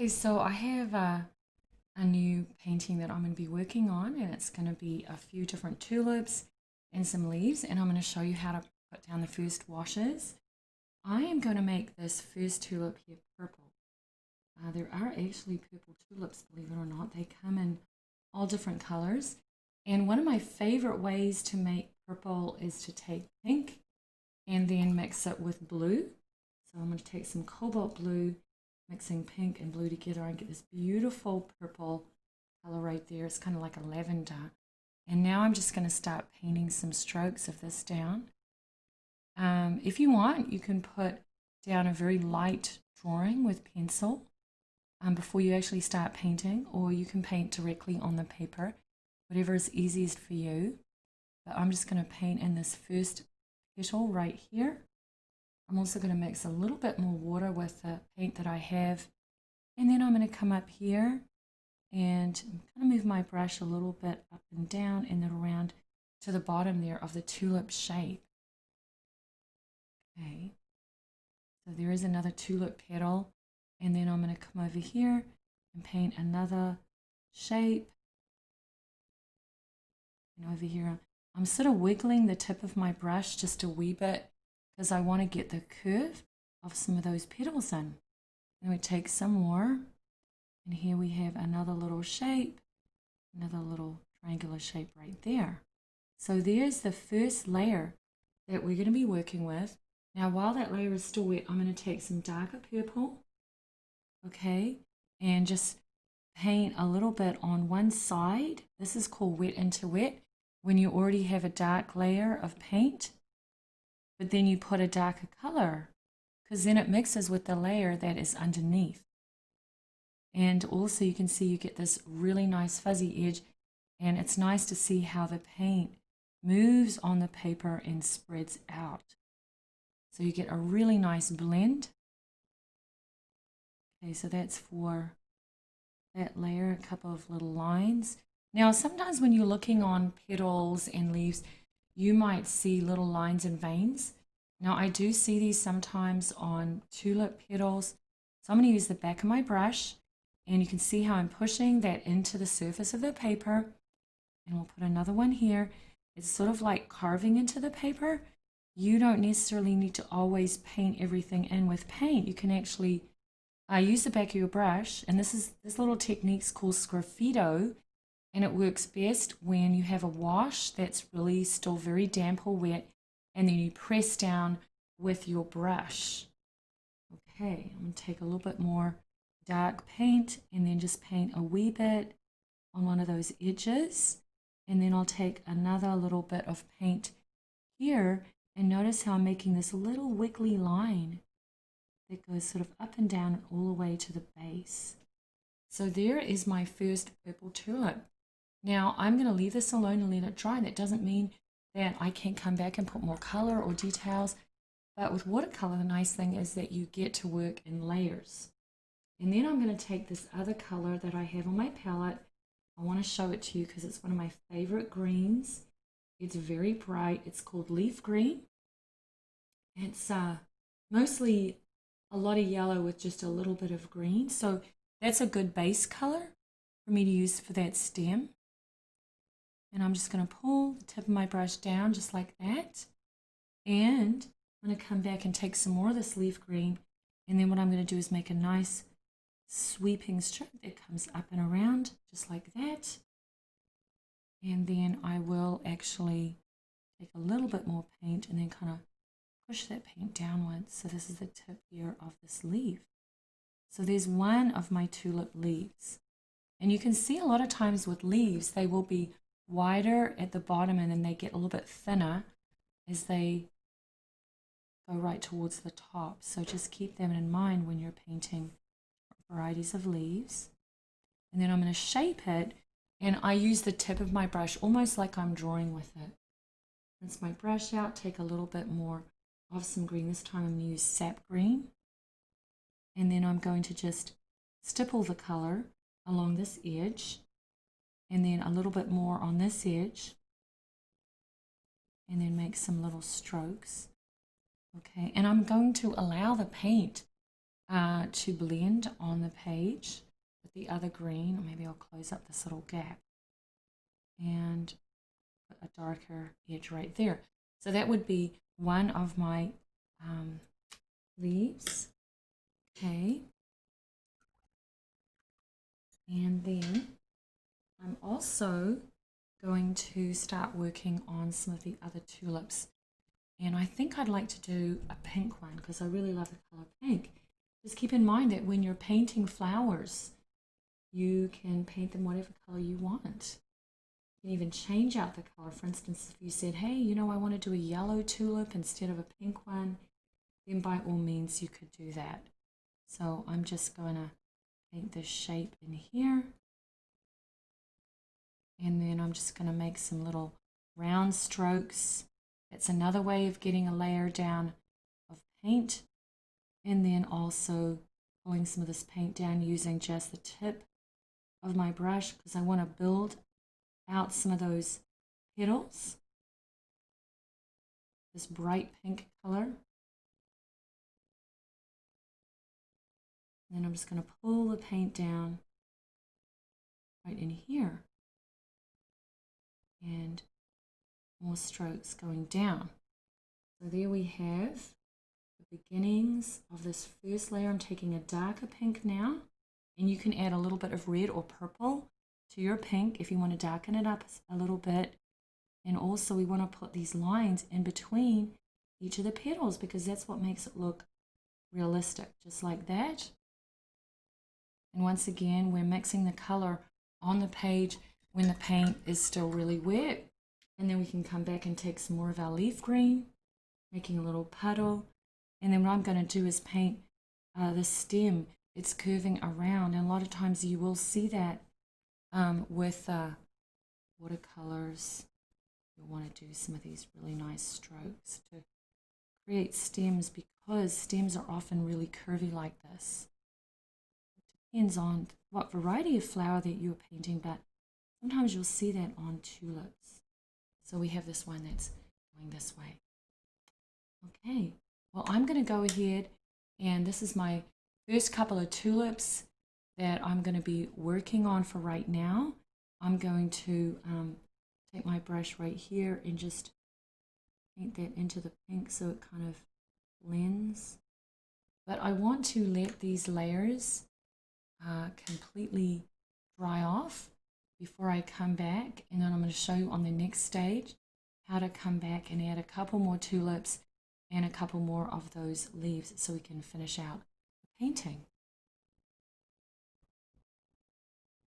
Okay, so I have a new painting that I'm going to be working on, and it's going to be a few different tulips and some leaves, and I'm going to show you how to put down the first washes. I am going to make this first tulip here purple. There are actually purple tulips, believe it or not. They come in all different colors, and one of my favorite ways to make purple is to take pink and then mix it with blue. So I'm going to take some cobalt blue, mixing pink and blue together, and get this beautiful purple color right there. It's kind of like a lavender. And now I'm just going to start painting some strokes of this down. If you want, you can put down a very light drawing with pencil before you actually start painting, or you can paint directly on the paper, whatever is easiest for you. But I'm just going to paint in this first petal right here. I'm also going to mix a little bit more water with the paint that I have, and then I'm going to come up here and kind of move my brush a little bit up and down and then around to the bottom there of the tulip shape. Okay, so there is another tulip petal, and then I'm going to come over here and paint another shape. And over here I'm sort of wiggling the tip of my brush just a wee bit because I want to get the curve of some of those petals in. Then we take some more, and here we have another little shape, another little triangular shape right there. So there's the first layer that we're going to be working with. Now while that layer is still wet, I'm going to take some darker purple, okay, and just paint a little bit on one side. This is called wet into wet, when you already have a dark layer of paint, but then you put a darker color, because then it mixes with the layer that is underneath. And also you can see you get this really nice fuzzy edge, and it's nice to see how the paint moves on the paper and spreads out. So you get a really nice blend. Okay, so that's for that layer, a couple of little lines. Now sometimes when you're looking on petals and leaves, you might see little lines and veins. Now I do see these sometimes on tulip petals. So I'm going to use the back of my brush, and you can see how I'm pushing that into the surface of the paper. And we'll put another one here. It's sort of like carving into the paper. You don't necessarily need to always paint everything in with paint. You can actually use the back of your brush, and this little technique's called sgraffito, and it works best when you have a wash that's really still very damp or wet, and then you press down with your brush. Okay, I'm going to take a little bit more dark paint and then just paint a wee bit on one of those edges, and then I'll take another little bit of paint here, and notice how I'm making this little wiggly line that goes sort of up and down and all the way to the base. So there is my first purple tulip. Now I'm going to leave this alone and let it dry. That doesn't mean that I can't come back and put more color or details, but with watercolor the nice thing is that you get to work in layers. And then I'm going to take this other color that I have on my palette. I want to show it to you because it's one of my favorite greens. It's very bright. It's called leaf green. It's mostly a lot of yellow with just a little bit of green. So that's a good base color for me to use for that stem. And I'm just going to pull the tip of my brush down just like that. And I'm going to come back and take some more of this leaf green. And then what I'm going to do is make a nice sweeping stroke that comes up and around just like that. And then I will actually take a little bit more paint and then kind of push that paint downwards. So this is the tip here of this leaf. So there's one of my tulip leaves. And you can see a lot of times with leaves, they will be wider at the bottom and then they get a little bit thinner as they go right towards the top. So just keep them in mind when you're painting varieties of leaves. And then I'm going to shape it, and I use the tip of my brush almost like I'm drawing with it. Rinse my brush out, take a little bit more of some green. This time I'm going to use sap green. And then I'm going to just stipple the color along this edge, and then a little bit more on this edge, and then make some little strokes. Okay, and I'm going to allow the paint to blend on the page with the other green. Or maybe I'll close up this little gap and put a darker edge right there. So that would be one of my leaves. Okay. And then I'm also going to start working on some of the other tulips. And I think I'd like to do a pink one because I really love the color pink. Just keep in mind that when you're painting flowers, you can paint them whatever color you want. You can even change out the color. For instance, if you said, hey, you know, I want to do a yellow tulip instead of a pink one, then by all means you could do that. So I'm just going to paint this shape in here. And then I'm just going to make some little round strokes. That's another way of getting a layer down of paint. And then also pulling some of this paint down using just the tip of my brush because I want to build out some of those petals. This bright pink color. And then I'm just going to pull the paint down right in here. And more strokes going down. So there we have the beginnings of this first layer. I'm taking a darker pink now, and you can add a little bit of red or purple to your pink if you want to darken it up a little bit. And also we want to put these lines in between each of the petals because that's what makes it look realistic, just like that. And once again, we're mixing the color on the page when the paint is still really wet. And then we can come back and take some more of our leaf green, making a little puddle. And then what I'm going to do is paint the stem. It's curving around. And a lot of times you will see that with watercolors. You'll want to do some of these really nice strokes to create stems because stems are often really curvy like this. It depends on what variety of flower that you're painting, but sometimes you'll see that on tulips. So we have this one that's going this way. Okay, well, I'm going to go ahead and this is my first couple of tulips that I'm going to be working on for right now. I'm going to take my brush right here and just paint that into the pink so it kind of blends. But I want to let these layers completely dry off before I come back, and then I'm going to show you on the next stage how to come back and add a couple more tulips and a couple more of those leaves so we can finish out the painting.